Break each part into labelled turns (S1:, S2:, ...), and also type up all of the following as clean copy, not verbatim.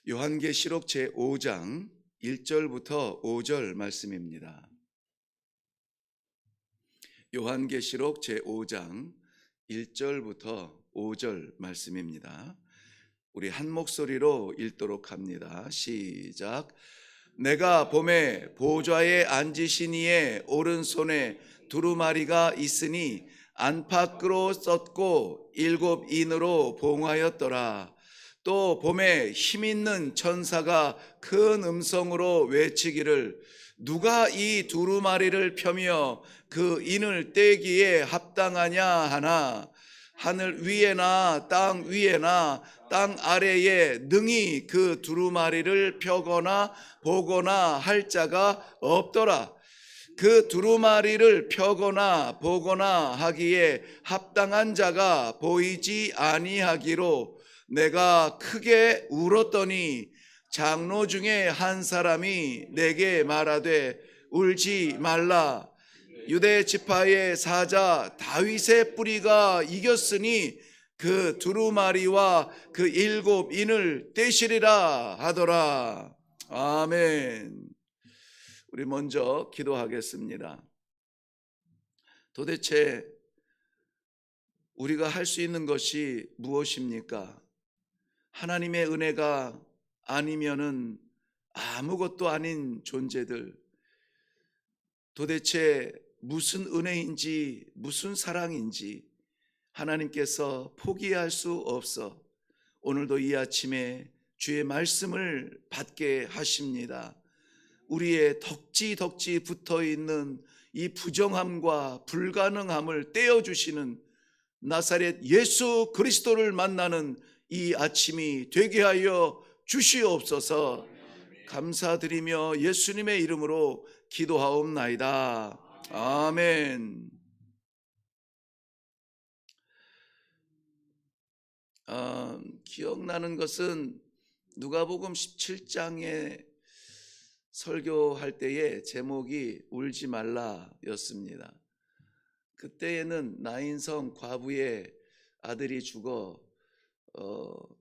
S1: 요한계시록 제5장 1절부터 5절 말씀입니다. 요한계시록 제5장 1절부터 5절 말씀입니다. 우리 한 목소리로 읽도록 합니다. 시작. 내가 봄에 보좌에 앉으신 이의 오른손에 두루마리가 있으니 안팎으로 썼고 7인으로 봉하였더라. 또 봄에 힘있는 천사가 큰 음성으로 외치기를 누가 이 두루마리를 펴며 그 인을 떼기에 합당하냐 하나 하늘 위에나 땅 위에나 땅 아래에 능히 그 두루마리를 펴거나 보거나 할 자가 없더라. 그 두루마리를 펴거나 보거나 하기에 합당한 자가 보이지 아니하기로 내가 크게 울었더니 장로 중에 한 사람이 내게 말하되 울지 말라. 유대 지파의 사자 다윗의 뿌리가 이겼으니 그 두루마리와 그 7인을 떼시리라 하더라. 아멘. 우리 먼저 기도하겠습니다. 도대체 우리가 할 수 있는 것이 무엇입니까? 하나님의 은혜가 아니면은 아무것도 아닌 존재들, 도대체 무슨 은혜인지 무슨 사랑인지 하나님께서 포기할 수 없어 오늘도 이 아침에 주의 말씀을 받게 하십니다. 우리의 덕지 붙어있는 이 부정함과 불가능함을 떼어주시는 나사렛 예수 그리스도를 만나는 이 아침이 되게 하여 주시옵소서. 감사드리며 예수님의 이름으로 기도하옵나이다. 아멘. 기억나는 것은 누가복음 17장에 설교할 때의 제목이 울지 말라였습니다. 그때에는 나인성 과부의 아들이 죽어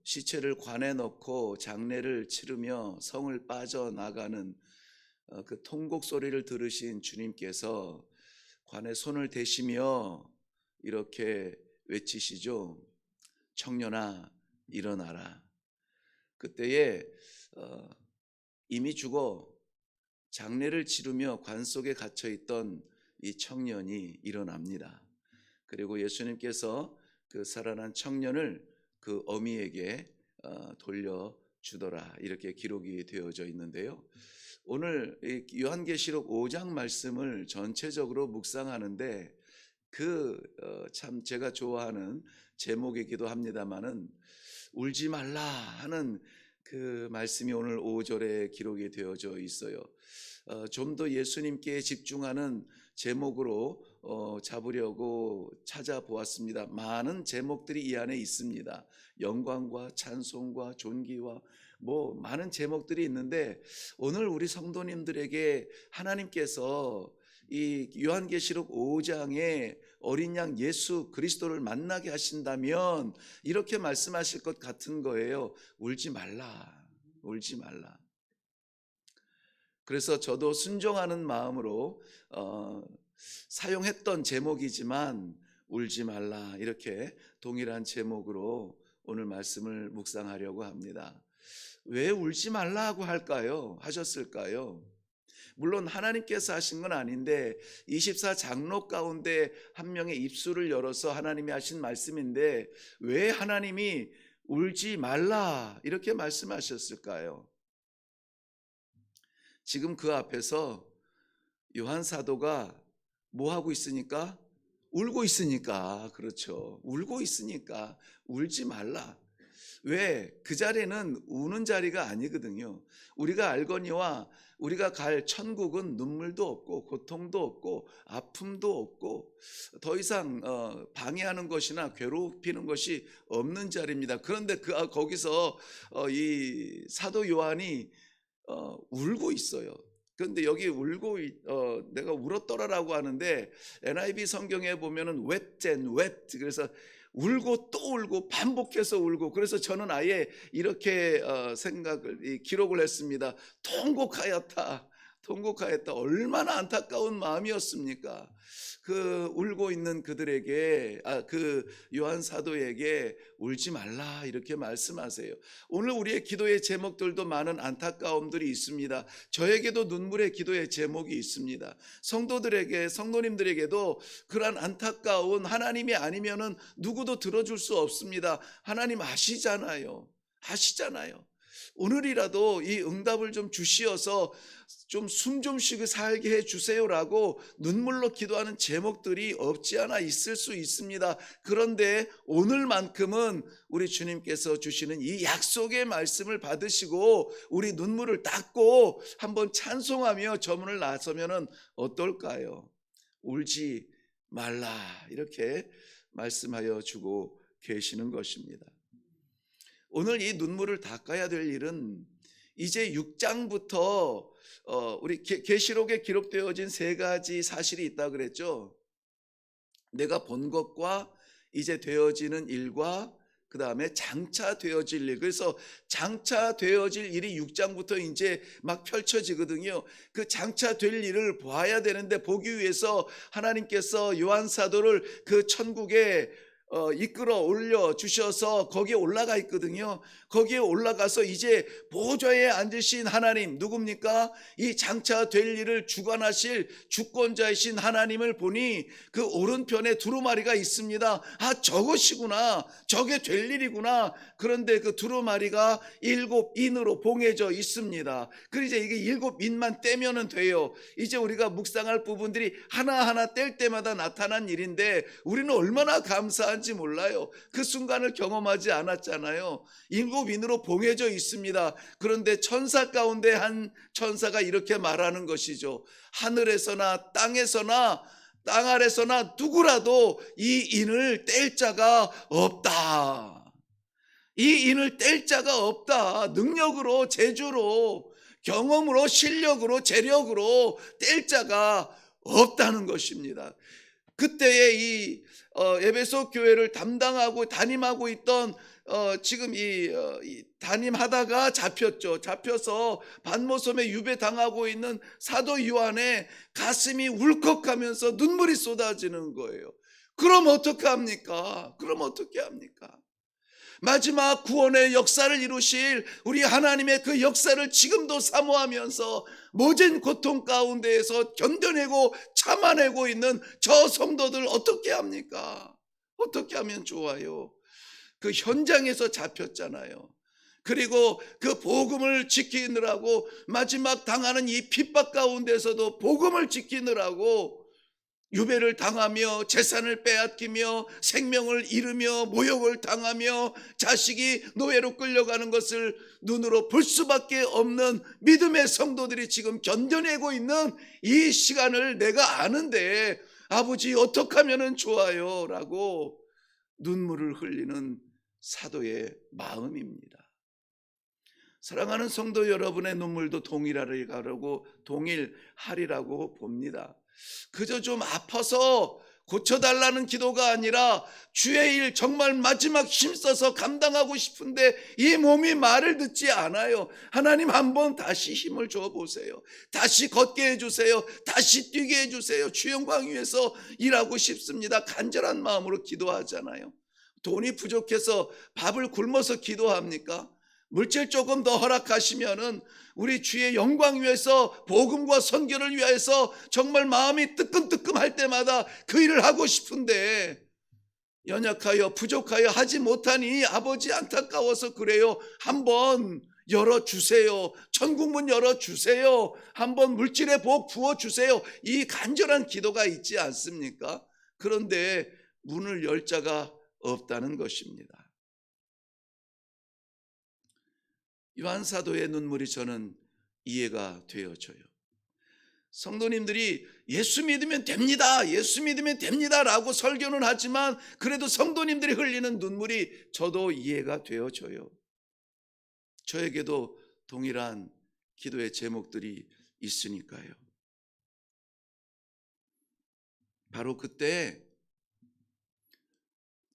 S1: 시체를 관에 넣고 장례를 치르며 성을 빠져나가는 그 통곡 소리를 들으신 주님께서 관에 손을 대시며 이렇게 외치시죠. 청년아 일어나라. 그때에 이미 죽어 장례를 치르며 관 속에 갇혀있던 이 청년이 일어납니다. 그리고 예수님께서 그 살아난 청년을 그 어미에게 돌려주더라, 이렇게 기록이 되어져 있는데요. 오늘 요한계시록 5장 말씀을 전체적으로 묵상하는데 참 제가 좋아하는 제목이기도 합니다마는 울지 말라 하는 그 말씀이 오늘 5절에 기록이 되어져 있어요. 좀 더 예수님께 집중하는 제목으로 잡으려고 찾아보았습니다. 많은 제목들이 이 안에 있습니다. 영광과 찬송과 존귀와 많은 제목들이 있는데 오늘 우리 성도님들에게 하나님께서 이 요한계시록 5장에 어린 양 예수 그리스도를 만나게 하신다면 이렇게 말씀하실 것 같은 거예요. 울지 말라, 울지 말라. 그래서 저도 순종하는 마음으로 사용했던 제목이지만 울지 말라, 이렇게 동일한 제목으로 오늘 말씀을 묵상하려고 합니다. 왜 울지 말라고 하셨을까요? 물론 하나님께서 하신 건 아닌데 24장로 가운데 한 명의 입술을 열어서 하나님이 하신 말씀인데 왜 하나님이 울지 말라 이렇게 말씀하셨을까요? 지금 그 앞에서 요한 사도가 뭐 하고 있으니까? 울고 있으니까. 그렇죠. 울고 있으니까 울지 말라. 왜? 그 자리는 우는 자리가 아니거든요. 우리가 알거니와 우리가 갈 천국은 눈물도 없고 고통도 없고 아픔도 없고 더 이상 방해하는 것이나 괴롭히는 것이 없는 자리입니다. 그런데 거기서 이 사도 요한이 울고 있어요. 그런데 여기 내가 울었더라라고 하는데 NIV 성경에 보면은 wept, 그래서 울고 또 울고 반복해서 울고, 그래서 저는 아예 이렇게 기록을 했습니다. 통곡하였다. 통곡하였다. 얼마나 안타까운 마음이었습니까? 그 울고 있는 그들에게, 그 요한 사도에게 울지 말라 이렇게 말씀하세요. 오늘 우리의 기도의 제목들도 많은 안타까움들이 있습니다. 저에게도 눈물의 기도의 제목이 있습니다. 성도님들에게도 그러한 안타까운, 하나님이 아니면은 누구도 들어줄 수 없습니다. 하나님 아시잖아요. 오늘이라도 이 응답을 좀 주시어서 좀 숨 좀 쉬게 살게 해 주세요라고 눈물로 기도하는 제목들이 없지 않아 있을 수 있습니다. 그런데 오늘만큼은 우리 주님께서 주시는 이 약속의 말씀을 받으시고 우리 눈물을 닦고 한번 찬송하며 저문을 나서면은 어떨까요? 울지 말라 이렇게 말씀하여 주고 계시는 것입니다. 오늘 이 눈물을 닦아야 될 일은 이제 6장부터 우리 계시록에 기록되어진 세 가지 사실이 있다 그랬죠. 내가 본 것과 이제 되어지는 일과 그 다음에 장차 되어질 일. 그래서 장차 되어질 일이 6장부터 이제 막 펼쳐지거든요. 그 장차 될 일을 봐야 되는데 보기 위해서 하나님께서 요한 사도를 그 천국에 이끌어 올려 주셔서 거기에 올라가 있거든요. 거기에 올라가서 이제 보좌에 앉으신 하나님, 누굽니까? 이 장차 될 일을 주관하실 주권자이신 하나님을 보니 그 오른편에 두루마리가 있습니다. 저것이구나, 저게 될 일이구나. 그런데 그 두루마리가 7인으로 봉해져 있습니다. 그래서 이게 7인만 떼면은 돼요. 이제 우리가 묵상할 부분들이 하나하나 뗄 때마다 나타난 일인데 우리는 얼마나 감사한지 몰라요. 그 순간을 경험하지 않았잖아요. 7인으로 봉해져 있습니다. 그런데 천사 가운데 한 천사가 이렇게 말하는 것이죠. 하늘에서나 땅에서나 땅 아래서나 누구라도 이 인을 뗄 자가 없다. 이 인을 뗄 자가 없다. 능력으로, 재주로, 경험으로, 실력으로, 재력으로 뗄 자가 없다는 것입니다. 그때에 이 에베소 교회를 담임하고 있던 지금 이 담임하다가 잡혔죠. 잡혀서 반모섬에 유배당하고 있는 사도 요한의 가슴이 울컥하면서 눈물이 쏟아지는 거예요. 그럼 어떻게 합니까? 마지막 구원의 역사를 이루실 우리 하나님의 그 역사를 지금도 사모하면서 모진 고통 가운데에서 견뎌내고 참아내고 있는 저 성도들 어떻게 합니까? 어떻게 하면 좋아요? 그 현장에서 잡혔잖아요. 그리고 그 복음을 지키느라고 마지막 당하는 이 핍박 가운데서도 복음을 지키느라고 유배를 당하며 재산을 빼앗기며 생명을 잃으며 모욕을 당하며 자식이 노예로 끌려가는 것을 눈으로 볼 수밖에 없는 믿음의 성도들이 지금 견뎌내고 있는 이 시간을 내가 아는데 아버지 어떻게 하면 좋아요? 라고 눈물을 흘리는 사도의 마음입니다. 사랑하는 성도 여러분의 눈물도 동일하리라고 봅니다. 그저 좀 아파서 고쳐달라는 기도가 아니라 주의 일 정말 마지막 힘써서 감당하고 싶은데 이 몸이 말을 듣지 않아요. 하나님 한번 다시 힘을 줘보세요. 다시 걷게 해주세요. 다시 뛰게 해주세요. 주 영광 위해서 일하고 싶습니다. 간절한 마음으로 기도하잖아요. 돈이 부족해서 밥을 굶어서 기도합니까? 물질 조금 더 허락하시면은 우리 주의 영광 위해서 복음과 선교를 위해서 정말 마음이 뜨끔뜨끔할 때마다 그 일을 하고 싶은데 연약하여 부족하여 하지 못하니 아버지 안타까워서 그래요. 한번 열어주세요. 천국문 열어주세요. 한번 물질의 복 부어주세요. 이 간절한 기도가 있지 않습니까? 그런데 문을 열 자가 없다는 것입니다. 요한 사도의 눈물이 저는 이해가 되어져요. 성도님들이 예수 믿으면 됩니다. 예수 믿으면 됩니다 라고 설교는 하지만 그래도 성도님들이 흘리는 눈물이 저도 이해가 되어져요. 저에게도 동일한 기도의 제목들이 있으니까요. 바로 그때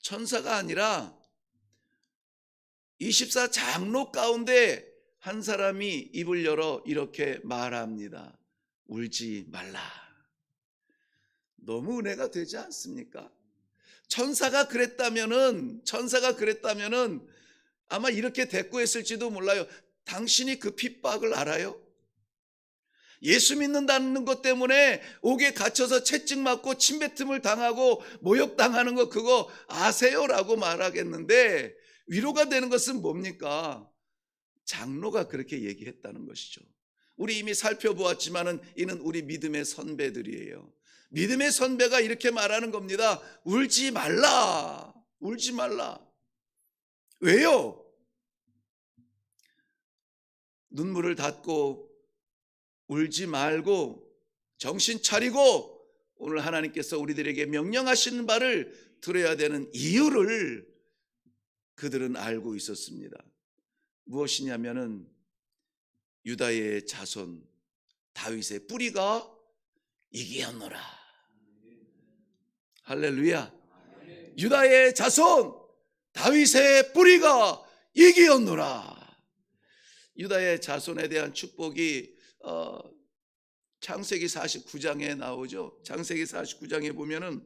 S1: 천사가 아니라 24 장로 가운데 한 사람이 입을 열어 이렇게 말합니다. 울지 말라. 너무 은혜가 되지 않습니까? 천사가 그랬다면은 아마 이렇게 대꾸했을지도 몰라요. 당신이 그 핍박을 알아요? 예수 믿는다는 것 때문에 옥에 갇혀서 채찍 맞고 침뱉음을 당하고 모욕당하는 거 그거 아세요라고 말하겠는데, 위로가 되는 것은 뭡니까? 장로가 그렇게 얘기했다는 것이죠. 우리 이미 살펴보았지만은 이는 우리 믿음의 선배들이에요. 믿음의 선배가 이렇게 말하는 겁니다. 울지 말라. 울지 말라. 왜요? 눈물을 닫고 울지 말고 정신 차리고 오늘 하나님께서 우리들에게 명령하시는 바를 들어야 되는 이유를 그들은 알고 있었습니다. 무엇이냐면은 유다의 자손 다윗의 뿌리가 이기었노라. 할렐루야. 유다의 자손 다윗의 뿌리가 이기었노라. 유다의 자손에 대한 축복이 창세기 49장에 나오죠. 창세기 49장에 보면은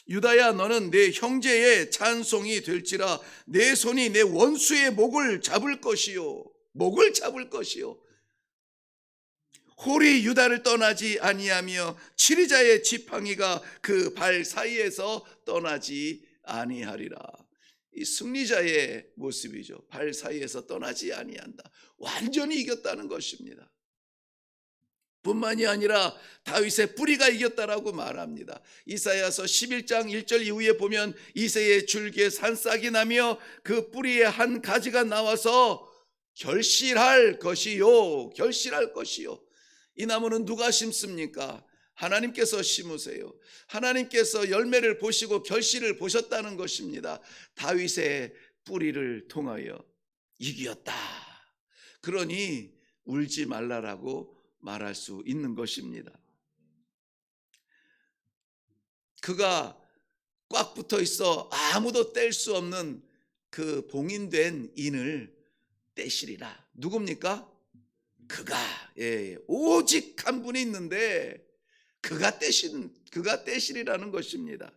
S1: 유다야 너는 내 형제의 찬송이 될지라 내 손이 내 원수의 목을 잡을 것이요. 목을 잡을 것이요. 홀이 유다를 떠나지 아니하며 치리자의 지팡이가 그 발 사이에서 떠나지 아니하리라. 이 승리자의 모습이죠. 발 사이에서 떠나지 아니한다. 완전히 이겼다는 것입니다. 뿐만이 아니라 다윗의 뿌리가 이겼다라고 말합니다. 이사야서 11장 1절 이후에 보면 이새의 줄기에 산싹이 나며 그 뿌리에 한 가지가 나와서 결실할 것이요. 결실할 것이요. 이 나무는 누가 심습니까? 하나님께서 심으세요. 하나님께서 열매를 보시고 결실을 보셨다는 것입니다. 다윗의 뿌리를 통하여 이겼다. 그러니 울지 말라라고 말할 수 있는 것입니다. 그가 꽉 붙어 있어 아무도 뗄 수 없는 그 봉인된 인을 떼시리라. 누굽니까? 그가, 오직 한 분이 있는데 그가 떼시리라는 것입니다.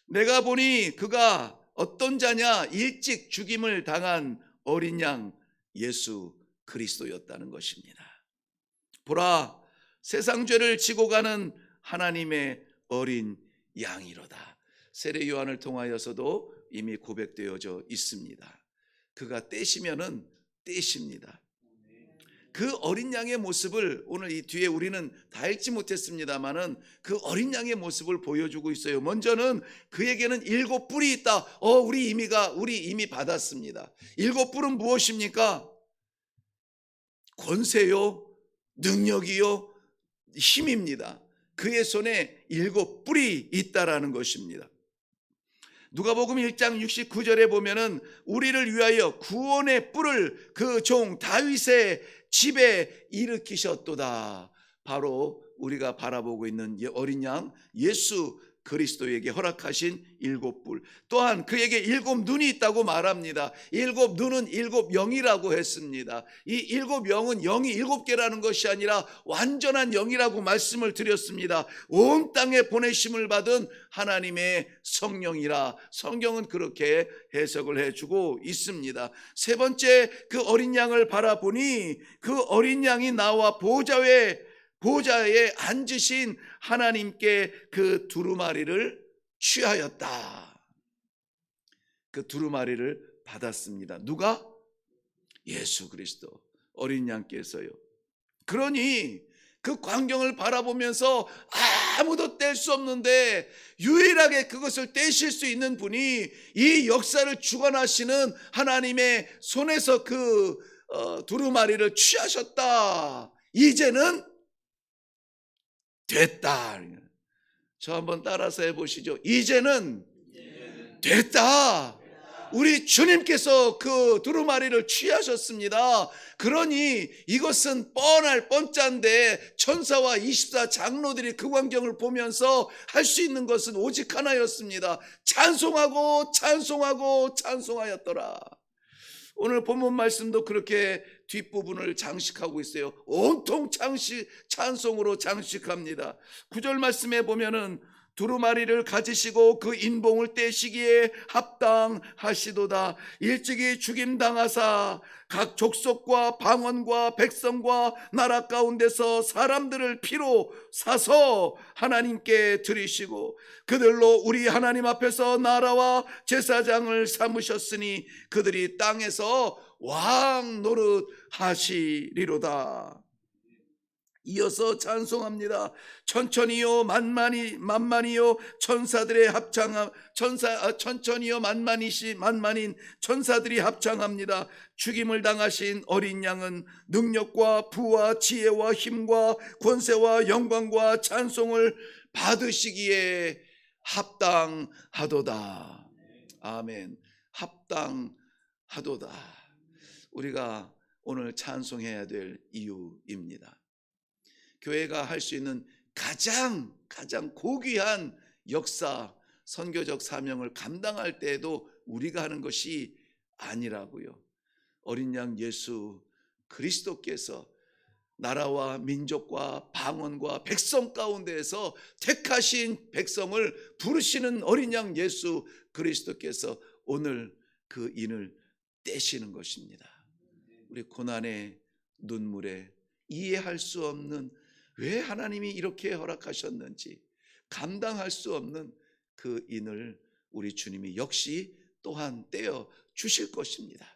S1: 내가 보니 그가 어떤 자냐? 일찍 죽임을 당한 어린 양 예수 그리스도였다는 것입니다. 보라, 세상 죄를 지고 가는 하나님의 어린 양이로다. 세례 요한을 통하여서도 이미 고백되어져 있습니다. 그가 떼시면은 떼십니다. 그 어린 양의 모습을 오늘 이 뒤에 우리는 다 읽지 못했습니다만은 그 어린 양의 모습을 보여주고 있어요. 먼저는 그에게는 7 뿔이 있다. 우리 이미 받았습니다. 7 뿔은 무엇입니까? 권세요, 능력이요, 힘입니다. 그의 손에 7 뿔이 있다라는 것입니다. 누가복음 1장 69절에 보면은 우리를 위하여 구원의 뿔을 그 종 다윗의 집에 일으키셨도다. 바로 우리가 바라보고 있는 어린 양 예수 그리스도에게 허락하신 7 뿔. 또한 그에게 7 눈이 있다고 말합니다. 7 눈은 7 영이라고 했습니다. 이 7 영은 영이 7개라는 것이 아니라 완전한 영이라고 말씀을 드렸습니다. 온 땅에 보내심을 받은 하나님의 성령이라 성경은 그렇게 해석을 해주고 있습니다. 세 번째, 그 어린 양을 바라보니 그 어린 양이 나와 보좌에 앉으신 하나님께 그 두루마리를 취하였다. 그 두루마리를 받았습니다. 누가? 예수 그리스도 어린 양께서요. 그러니 그 광경을 바라보면서 아무도 뗄 수 없는데 유일하게 그것을 떼실 수 있는 분이 이 역사를 주관하시는 하나님의 손에서 그 두루마리를 취하셨다. 이제는 됐다. 저 한번 따라서 해보시죠. 이제는 됐다. 우리 주님께서 그 두루마리를 취하셨습니다. 그러니 이것은 뻔할 뻔짠데 천사와 24 장로들이 그 광경을 보면서 할 수 있는 것은 오직 하나였습니다. 찬송하고 찬송하고 찬송하였더라. 오늘 본문 말씀도 그렇게 뒷부분을 장식하고 있어요. 온통 찬송으로 장식합니다. 9절 말씀에 보면은 두루마리를 가지시고 그 인봉을 떼시기에 합당하시도다. 일찍이 죽임당하사 각 족속과 방언과 백성과 나라 가운데서 사람들을 피로 사서 하나님께 드리시고 그들로 우리 하나님 앞에서 나라와 제사장을 삼으셨으니 그들이 땅에서 왕 노릇 하시리로다. 이어서 찬송합니다. 천천히요 만만히요 천사들의 천천히요 만만인 천사들이 합창합니다. 죽임을 당하신 어린 양은 능력과 부와 지혜와 힘과 권세와 영광과 찬송을 받으시기에 합당하도다. 아멘. 합당하도다. 우리가 오늘 찬송해야 될 이유입니다. 교회가 할 수 있는 가장 고귀한 역사, 선교적 사명을 감당할 때에도 우리가 하는 것이 아니라고요. 어린 양 예수 그리스도께서 나라와 민족과 방언과 백성 가운데에서 택하신 백성을 부르시는 어린 양 예수 그리스도께서 오늘 그 인을 떼시는 것입니다. 우리 고난의 눈물에 이해할 수 없는 왜 하나님이 이렇게 허락하셨는지 감당할 수 없는 그 인을 우리 주님이 역시 또한 떼어 주실 것입니다.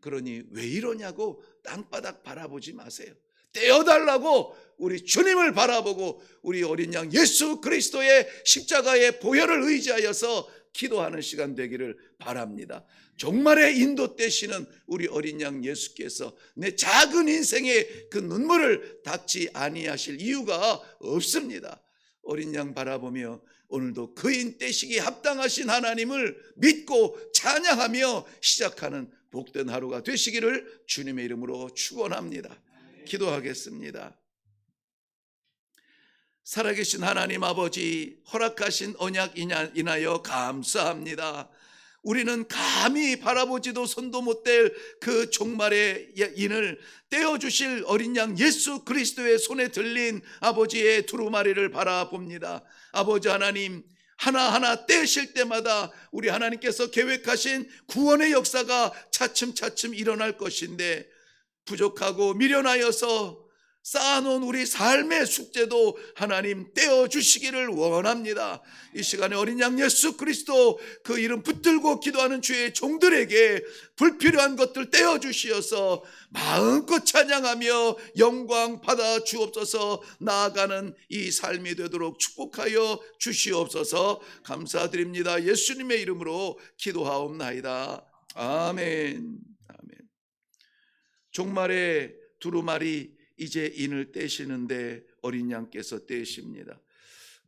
S1: 그러니 왜 이러냐고 땅바닥 바라보지 마세요. 떼어달라고 우리 주님을 바라보고 우리 어린 양 예수 그리스도의 십자가의 보혈을 의지하여서 기도하는 시간 되기를 바랍니다. 종말의 인도 되시는 우리 어린 양 예수께서 내 작은 인생의 그 눈물을 닦지 아니하실 이유가 없습니다. 어린 양 바라보며 오늘도 그인 떼시기 합당하신 하나님을 믿고 찬양하며 시작하는 복된 하루가 되시기를 주님의 이름으로 축원합니다. 기도하겠습니다. 살아계신 하나님 아버지, 허락하신 언약 인하여 감사합니다. 우리는 감히 바라보지도 손도 못 댈 그 종말의 인을 떼어주실 어린 양 예수 그리스도의 손에 들린 아버지의 두루마리를 바라봅니다. 아버지 하나님, 하나하나 떼실 때마다 우리 하나님께서 계획하신 구원의 역사가 차츰차츰 일어날 것인데 부족하고 미련하여서 쌓아놓은 우리 삶의 숙제도 하나님 떼어주시기를 원합니다. 이 시간에 어린 양 예수 그리스도 그 이름 붙들고 기도하는 주의 종들에게 불필요한 것들 떼어주시어서 마음껏 찬양하며 영광 받아 주옵소서. 나아가는 이 삶이 되도록 축복하여 주시옵소서. 감사드립니다. 예수님의 이름으로 기도하옵나이다. 아멘. 아멘. 종말의 두루마리 이제 인을 떼시는데 어린 양께서 떼십니다.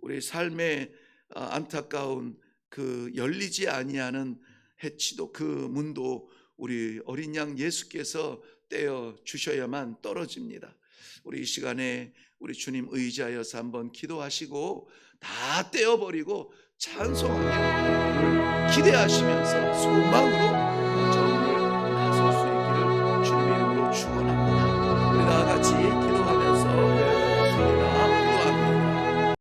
S1: 우리 삶의 안타까운 그 열리지 아니하는 해치도 그 문도 우리 어린 양 예수께서 떼어 주셔야만 떨어집니다. 우리 이 시간에 우리 주님 의지하여서 한번 기도하시고 다 떼어버리고 찬송하며 기대하시면서 소망으로